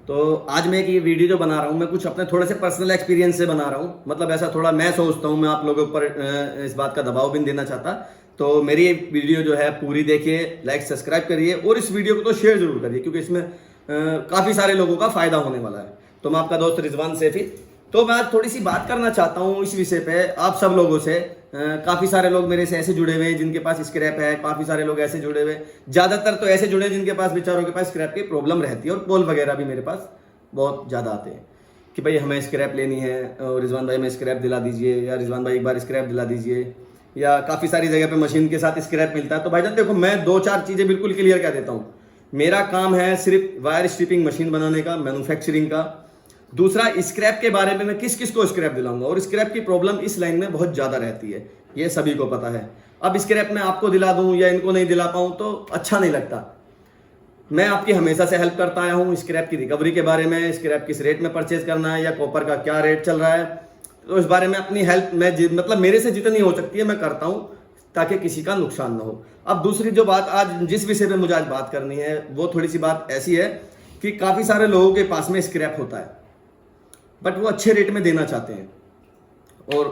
तो आज मैं एक ये वीडियो जो बना रहा हूँ मैं कुछ अपने थोड़े से पर्सनल एक्सपीरियंस से बना रहा हूँ, मतलब ऐसा थोड़ा मैं सोचता हूँ, मैं आप लोगों पर इस बात का दबाव भी नहीं देना चाहता। तो मेरी ये वीडियो जो है पूरी देखिए, लाइक सब्सक्राइब करिए और इस वीडियो को तो शेयर जरूर करिए क्योंकि इसमें काफ़ी सारे लोगों का फायदा होने वाला है। तो मैं आपका दोस्त रिजवान सैफी, तो मैं आज थोड़ी सी बात करना चाहता हूँ इस विषय पे आप सब लोगों से। काफ़ी सारे लोग मेरे से ऐसे जुड़े हुए हैं जिनके पास स्क्रैप है, काफ़ी सारे लोग ऐसे जुड़े हुए, ज़्यादातर तो ऐसे जुड़े जिनके पास बेचारों के पास स्क्रैप की प्रॉब्लम रहती है और कॉल वगैरह भी मेरे पास बहुत ज़्यादा आते हैं कि भाई हमें स्क्रैप लेनी है और रिजवान भाई में स्क्रैप दिला दीजिए, या रिजवान भाई एक बार स्क्रैप दिला दीजिए, या काफ़ी सारी जगह पे मशीन के साथ स्क्रैप मिलता है। तो भाईजान देखो, मैं दो चार चीज़ें बिल्कुल क्लियर कर देता हूँ। मेरा काम है सिर्फ वायर स्ट्रिपिंग मशीन बनाने का, मैन्युफैक्चरिंग का। दूसरा, स्क्रैप के बारे में मैं किस किस को स्क्रैप दिलाऊंगा, और स्क्रैप की प्रॉब्लम इस लाइन में बहुत ज़्यादा रहती है, ये सभी को पता है। अब स्क्रैप मैं आपको दिला दूं या इनको नहीं दिला पाऊं तो अच्छा नहीं लगता। मैं आपकी हमेशा से हेल्प करता आया हूं स्क्रैप की रिकवरी के बारे में, स्क्रैप किस रेट में परचेज करना है या कॉपर का क्या रेट चल रहा है, तो इस बारे में अपनी हेल्प मैं मतलब मेरे से जितनी हो सकती है मैं करता हूं ताकि किसी का नुकसान ना हो। अब दूसरी जो बात आज जिस विषय पे मुझे आज बात करनी है वो थोड़ी सी बात ऐसी है कि काफ़ी सारे लोगों के पास में स्क्रैप होता है बट वो अच्छे रेट में देना चाहते हैं, और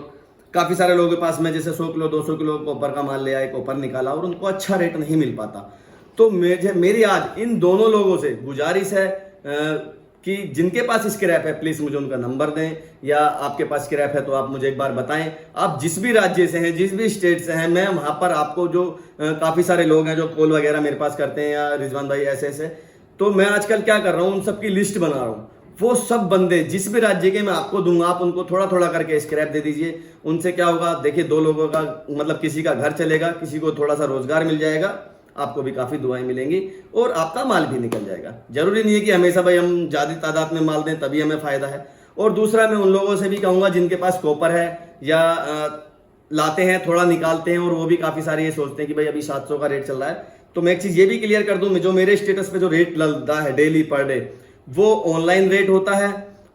काफ़ी सारे लोगों के पास में जैसे 100 किलो 200 किलो कॉपर का माल ले आए, कॉपर निकाला और उनको अच्छा रेट नहीं मिल पाता। तो मेरी आज इन दोनों लोगों से गुजारिश है कि जिनके पास स्क्रैप है प्लीज़ मुझे उनका नंबर दें, या आपके पास स्क्रैप है तो आप मुझे एक बार बताएं। आप जिस भी राज्य से हैं, जिस भी स्टेट से हैं, मैं वहाँ पर आपको जो काफ़ी सारे लोग हैं जो कॉल वगैरह मेरे पास करते हैं या रिजवान भाई ऐसे ऐसे, तो मैं आजकल क्या कर रहा हूँ उन सबकी लिस्ट बना रहा हूँ। वो सब बंदे जिस भी राज्य के मैं आपको दूंगा, आप उनको थोड़ा थोड़ा करके स्क्रैप दे दीजिए। उनसे क्या होगा, देखिए दो लोगों का मतलब किसी का घर चलेगा, किसी को थोड़ा सा रोजगार मिल जाएगा, आपको भी काफ़ी दुआएं मिलेंगी और आपका माल भी निकल जाएगा। जरूरी नहीं है कि हमेशा भाई हम ज़्यादा तादाद में माल दें तभी हमें फ़ायदा है। और दूसरा, मैं उन लोगों से भी कहूँगा जिनके पास कॉपर है या लाते हैं थोड़ा निकालते हैं और वो भी काफ़ी सारे ये सोचते हैं कि भाई अभी 700 का रेट चल रहा है, तो मैं एक चीज़ ये भी क्लियर कर दूँ, जो मेरे स्टेटस पे जो रेट लगता है डेली पर डे, वो ऑनलाइन रेट होता है,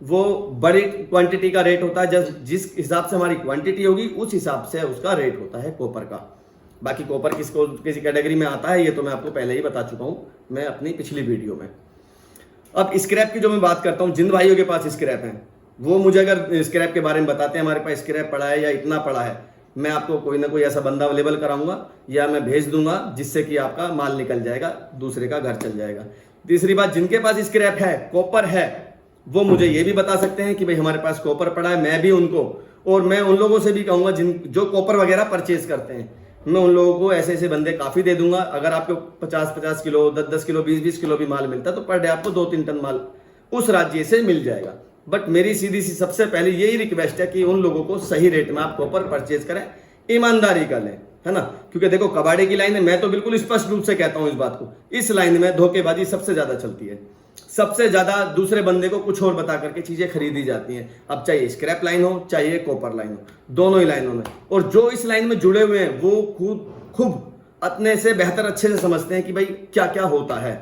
वो बड़ी क्वांटिटी का रेट होता है। जिस हिसाब से हमारी क्वांटिटी होगी उस हिसाब से उसका रेट होता है कॉपर का। बाकी कॉपर किसको किसी कैटेगरी में आता है ये तो मैं आपको पहले ही बता चुका हूँ मैं अपनी पिछली वीडियो में। अब स्क्रैप की जो मैं बात करता हूँ, जिन भाइयों के पास स्क्रैप है वो मुझे अगर स्क्रैप के बारे में बताते हैं हमारे पास स्क्रैप पड़ा है या इतना पड़ा है, मैं आपको कोई ना कोई ऐसा बंदा अवेलेबल कराऊंगा या मैं भेज दूंगा जिससे कि आपका माल निकल जाएगा, दूसरे का घर चल जाएगा। तीसरी बात, जिनके पास स्क्रैप है, कॉपर है, वो मुझे ये भी बता सकते हैं कि भाई हमारे पास कॉपर पड़ा है, मैं भी उनको, और मैं उन लोगों से भी कहूंगा जो कॉपर वगैरह परचेज करते हैं, मैं उन लोगों को ऐसे ऐसे बंदे काफ़ी दे दूंगा। अगर आपको 50-50 किलो 10-10 किलो 20-20 किलो भी माल मिलता है तो पर डे आपको 2-3 टन माल उस राज्य से मिल जाएगा। बट मेरी सीधी सी सबसे पहले यही रिक्वेस्ट है कि उन लोगों को सही रेट में आप कॉपर परचेज करें, ईमानदारी का लें, है ना। क्योंकि देखो कबाड़े की लाइन है, मैं तो बिल्कुल स्पष्ट रूप से कहता हूं इस बात को, इस लाइन में धोखेबाजी सबसे ज्यादा चलती है, सबसे ज्यादा दूसरे बंदे को कुछ और बता करके चीजें खरीदी जाती हैं। अब चाहे स्क्रैप लाइन हो चाहे कॉपर लाइन हो, दोनों ही लाइनों में, और जो इस लाइन में जुड़े हुए हैं वो खूब अपने से बेहतर अच्छे से समझते हैं कि भाई क्या क्या होता है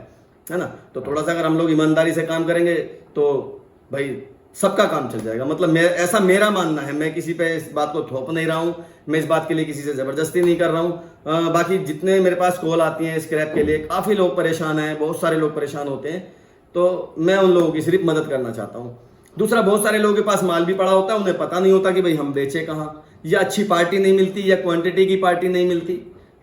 ना। तो थोड़ा सा अगर हम लोग ईमानदारी से काम करेंगे तो भाई सबका काम चल जाएगा। मतलब ऐसा मेरा मानना है, मैं किसी पे इस बात को थोप नहीं रहा हूं, मैं इस बात के लिए किसी से जबरदस्ती नहीं कर रहा हूं। बाकी जितने मेरे पास कॉल आती हैं स्क्रैप के लिए, काफ़ी लोग परेशान हैं, बहुत सारे लोग परेशान होते हैं, तो मैं उन लोगों की सिर्फ मदद करना चाहता हूँ। दूसरा, बहुत सारे लोगों के पास माल भी पड़ा होता है, उन्हें पता नहीं होता कि भाई हम बेचे कहाँ, या अच्छी पार्टी नहीं मिलती या क्वांटिटी की पार्टी नहीं मिलती,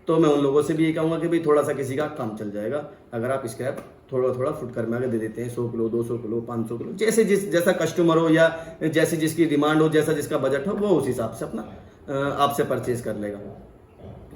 तो मैं उन लोगों से भी ये कहूँगा कि भाई थोड़ा सा किसी का काम चल जाएगा अगर आप स्क्रैप थोड़ा थोड़ा फुटकर में आगे दे देते हैं। 100 किलो 200 किलो 500 किलो, जैसा कस्टमर हो या जैसी जिसकी डिमांड हो, जैसा जिसका बजट हो, वो उस हिसाब से अपना आपसे परचेज कर लेगा।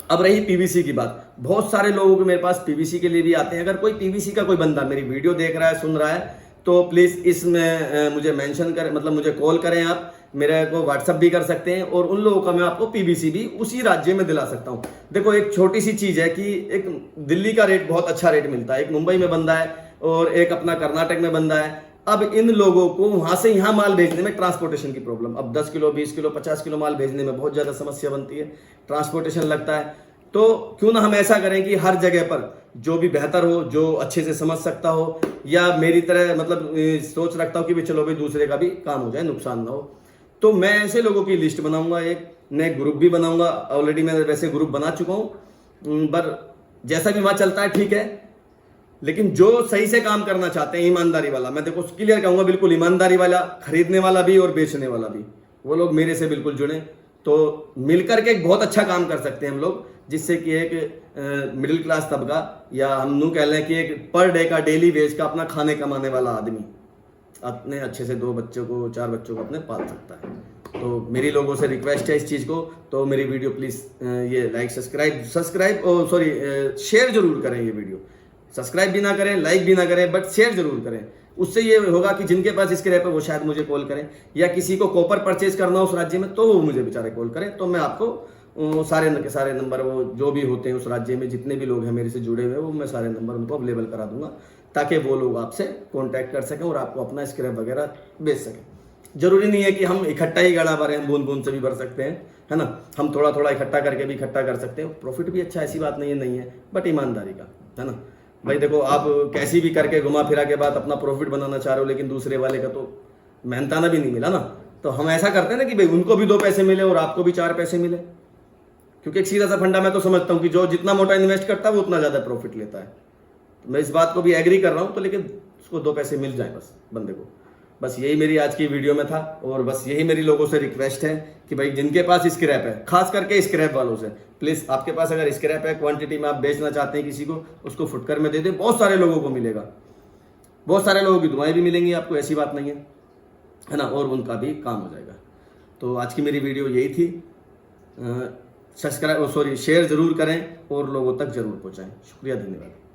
अब रही पीवीसी की बात, बहुत सारे लोगों के मेरे पास पीवीसी के लिए भी आते हैं। अगर कोई पीवीसी का कोई बंदा मेरी वीडियो देख रहा है, सुन रहा है, तो प्लीज़ इसमें मुझे मेंशन करें, मतलब मुझे कॉल करें, आप मेरे को व्हाट्सअप भी कर सकते हैं, और उन लोगों का मैं आपको पीवीसी भी उसी राज्य में दिला सकता हूं। देखो एक छोटी सी चीज़ है कि एक दिल्ली का रेट बहुत अच्छा रेट मिलता है, एक मुंबई में बंदा है और एक अपना कर्नाटक में बंदा है। अब इन लोगों को वहां से यहाँ माल भेजने में ट्रांसपोर्टेशन की प्रॉब्लम, अब 10 किलो 20 किलो 50 किलो माल भेजने में बहुत ज़्यादा समस्या बनती है, ट्रांसपोर्टेशन लगता है। तो क्यों ना हम ऐसा करें कि हर जगह पर जो भी बेहतर हो, जो अच्छे से समझ सकता हो, या मेरी तरह मतलब सोच रखता हो कि भी चलो भाई दूसरे का भी काम हो जाए, नुकसान ना हो, तो मैं ऐसे लोगों की लिस्ट बनाऊंगा, एक नए ग्रुप भी बनाऊंगा। ऑलरेडी मैं वैसे ग्रुप बना चुका हूँ, पर जैसा भी वहाँ चलता है ठीक है। लेकिन जो सही से काम करना चाहते हैं, ईमानदारी वाला, मैं देखो क्लियर कहूंगा, बिल्कुल ईमानदारी वाला, खरीदने वाला भी और बेचने वाला भी, वो लोग मेरे से बिल्कुल जुड़े, तो मिलकर के एक बहुत अच्छा काम कर सकते हैं हम लोग, जिससे कि एक मिडिल क्लास तबका, या हम यूँ कह लें कि एक पर डे का डेली वेज का अपना खाने कमाने वाला आदमी अपने अच्छे से 2 बच्चों को 4 बच्चों को अपने पाल सकता है। तो मेरी लोगों से रिक्वेस्ट है इस चीज़ को, तो मेरी वीडियो प्लीज़ ये लाइक सब्सक्राइब सॉरी शेयर जरूर करें। ये वीडियो सब्सक्राइब भी ना करें, लाइक भी ना करें, बट शेयर जरूर करें। उससे ये होगा कि जिनके पास स्क्रैप है वो शायद मुझे कॉल करें, या किसी को कॉपर परचेज करना हो उस राज्य में तो वो मुझे बेचारे कॉल करें, तो मैं आपको सारे के सारे नंबर, वो जो भी होते हैं उस राज्य में जितने भी लोग हैं मेरे से जुड़े हुए, वो मैं सारे नंबर उनको अवेलेबल करा दूंगा, ताकि वो लोग आपसे कांटेक्ट कर सकें और आपको अपना स्क्रैप वगैरह बेच सकें। जरूरी नहीं है कि हम इकट्ठा ही गाड़ा भरें, हम बूंद बूंद से भी भर सकते हैं, है ना। हम थोड़ा थोड़ा इकट्ठा करके भी इकट्ठा कर सकते हैं, प्रॉफिट भी अच्छा, ऐसी बात नहीं है, बट ईमानदारी का, है ना भाई। देखो आप कैसी भी करके घुमा फिरा के बाद अपना प्रॉफिट बनाना चाह रहे हो, लेकिन दूसरे वाले का तो मेहनताना भी नहीं मिला ना, तो हम ऐसा करते हैं ना कि भाई उनको भी 2 पैसे मिले और आपको भी 4 पैसे मिले, क्योंकि एक सीधा सा फंडा मैं तो समझता हूँ कि जो जितना मोटा इन्वेस्ट करता है वो उतना ज़्यादा प्रॉफिट लेता है। तो मैं इस बात को भी एग्री कर रहा हूँ, तो लेकिन उसको 2 पैसे मिल जाए बस बंदे को। बस यही मेरी आज की वीडियो में था, और बस यही मेरी लोगों से रिक्वेस्ट है कि भाई जिनके पास स्क्रैप है, खास करके स्क्रैप वालों से, प्लीज़ आपके पास अगर स्क्रैप है, क्वांटिटी में आप बेचना चाहते हैं किसी को, उसको फुटकर में दे दें, बहुत सारे लोगों को मिलेगा, बहुत सारे लोगों की दुआएं भी मिलेंगी आपको, ऐसी बात नहीं है ना, और उनका भी काम हो जाएगा। तो आज की मेरी वीडियो यही थी। सब्सक्राइब शेयर ज़रूर करें और लोगों तक ज़रूर पहुँचाएँ। शुक्रिया, धन्यवाद।